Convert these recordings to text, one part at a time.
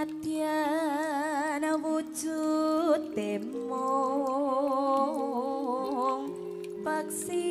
Senadyan wujud temong paksi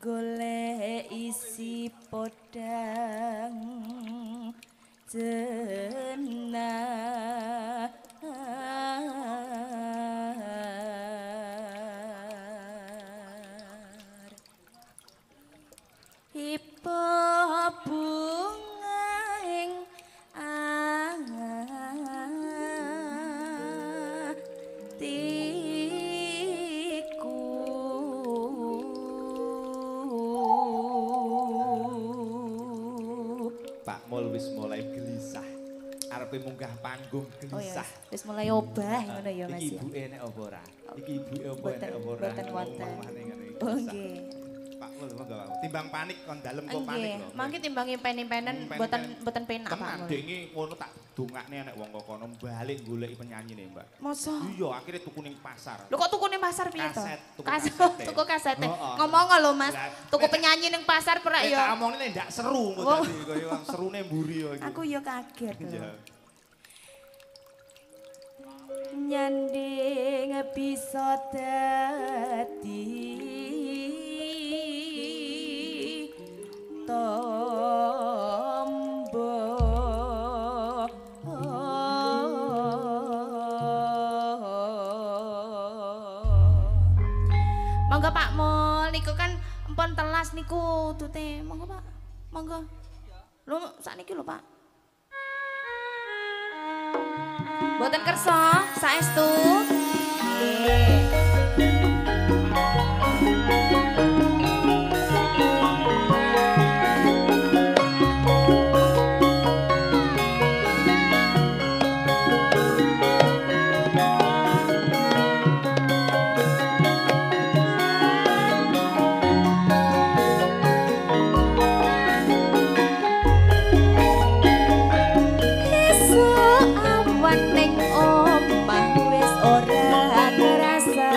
golek isi podang jenah ipo bunga ing Pak Mul wis mulai gelisah. Arepe munggah panggung gelisah. Wis mulai obah ngono ya Mas Iki ya. ibuke nek apa ora? Iki ibuke apa nek apa ora? Boten wonten. Oh nggih. Pak Mul monggo. Timbang panik kon dalem kok panik lho. Mangke timbangi pen-penen boten penak Pak Tenan Mul. dengi ngono tak dongakne nek wong kok kono balik goleki penyanyine, Mbak. Masa? Iya, akhirnya tuku ning pasar. Lho kok tuku ning pasar piye to? Kaset, Tuku kasete. Ngomong lho Mas, tuku penyanyi ning pasar perak ya. Tak ya. omongne ndak seru ngono tadi kaya wong serune mburi yo iki. Aku ya kaget lho. Iya. Nyanding bisa dadi tombo monggo Pak Mul niku kan empon telas niku tute monggo Pak monggo lho sakniki lho Pak boten kersa saestu nggih ning omah wis ora ngerasa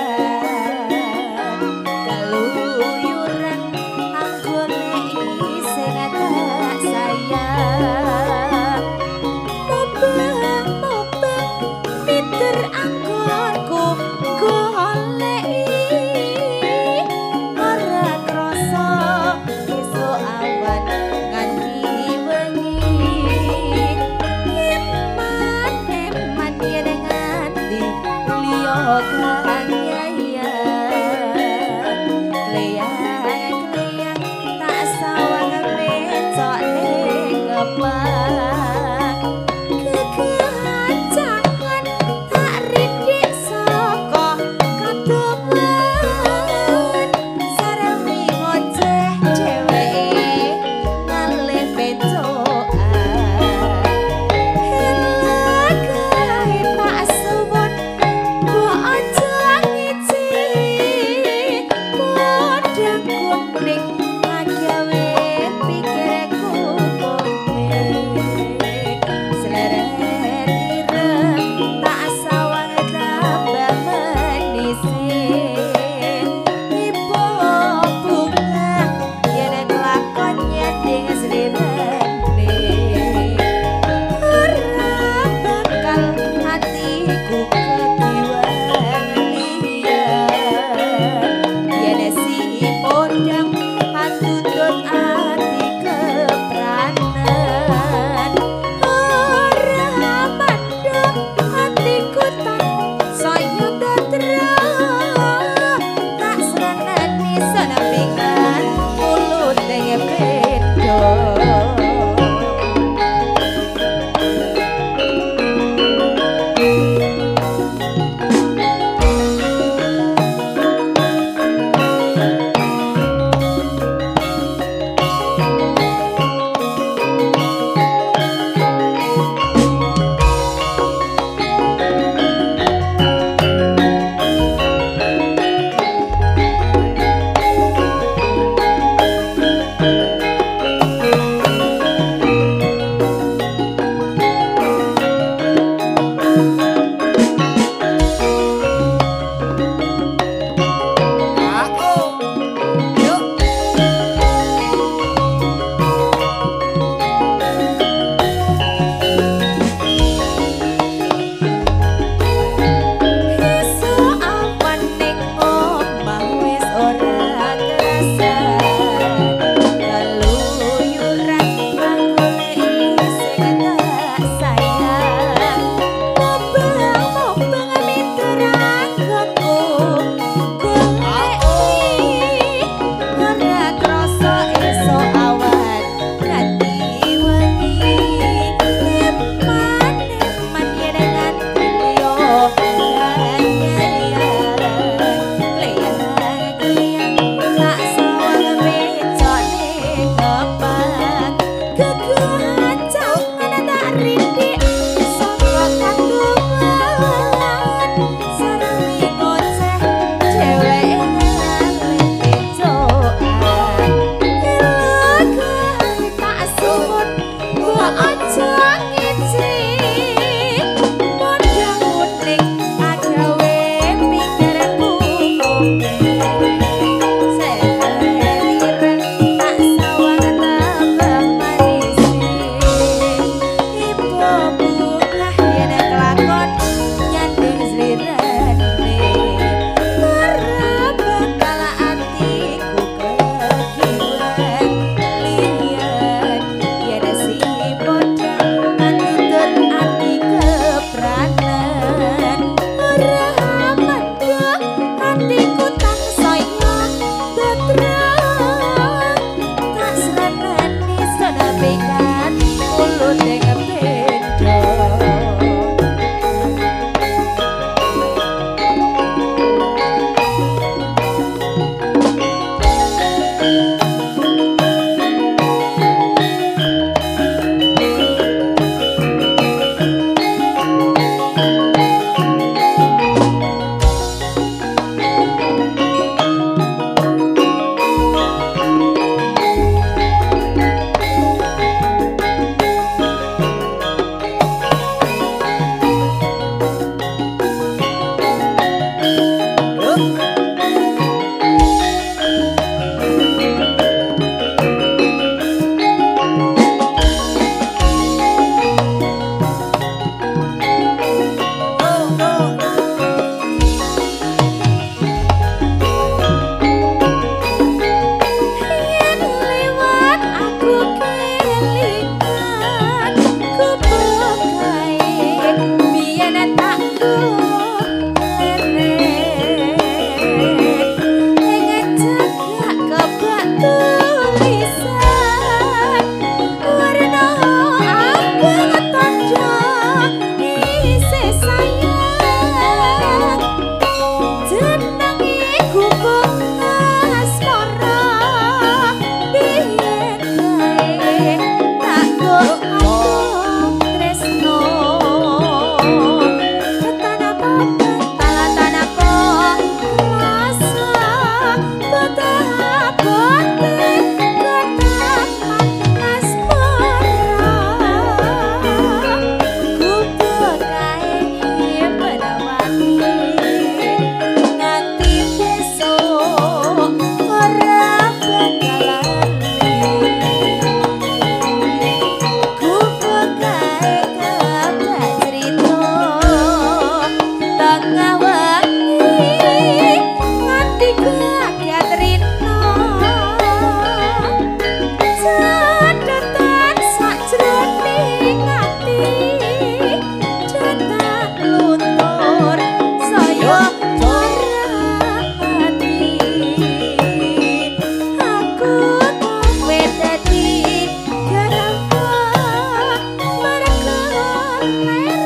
ler.